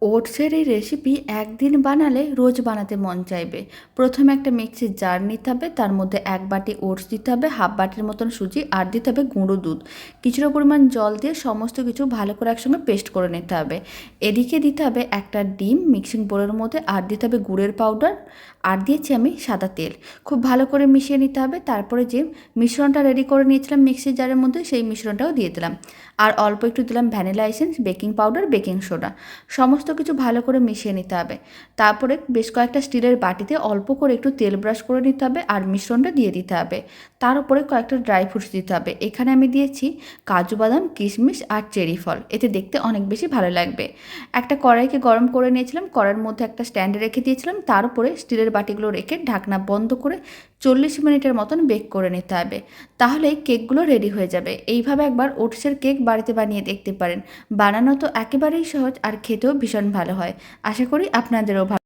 ওটসের এই রেসিপি একদিন বানালে রোজ বানাতে মন চাইবে। প্রথমে একটা মিক্সির জার নিতে হবে, তার মধ্যে 1 বাটি ওটস দিতে হবে, হাফ বাটির মতন সুজি, আর দিতে হবে গুঁড়ো দুধ। কিছুটা পরিমাণ জল দিয়ে সমস্ত কিছু ভালো করে একসঙ্গে পেস্ট করে নিতে হবে। এদিকে দিতে হবে একটা ডিম মিক্সিং বোলের মধ্যে, আর দিতে হবে গুড়ের পাউডার, আর দিয়েছি আমি সাদা তেল। খুব ভালো করে মিশিয়ে নিতে হবে। তারপরে যে মিশ্রণটা রেডি করে নিয়েছিলাম মিক্সির জারের মধ্যে, সেই মিশ্রণটাও দিয়ে দিলাম। আর অল্প একটু দিলাম vanilla essence, baking powder, baking soda. সমস্ত কিছু ভালো করে মিশিয়ে নিতে হবে। তারপরে বেশ কয়েকটা স্টিলের বাটিতে অল্প করে একটু তেল ব্রাশ করে নিতে হবে, আর মিশ্রণটা দিয়ে দিতে হবে। তার উপরে কয়েকটা ড্রাই ফ্রুটস দিতে হবে। এখানে আমি দিয়েছি কাজু বাদাম, কিশমিশ আর চেরি ফল। এতে দেখতে অনেক বেশি ভালো লাগবে। একটা কড়াইকে গরম করে নিয়েছিলাম, কড়াইয়ের মধ্যে একটা স্ট্যান্ডে রেখে দিয়েছিলাম, তার উপরে স্টিলের বাটিগুলো রেখে ঢাকনা বন্ধ করে 40 মিনিটের মতন বেক করে নিতে হবে। তাহলেই কেকগুলো রেডি হয়ে যাবে। এইভাবে একবার ওটসের কেক বাড়িতে বানিয়ে দেখতে পারেন। বানানো তো একেবারেই সহজ, আর খেতেও ভীষণ ভালো হয়। আশা করি আপনাদেরও ভালো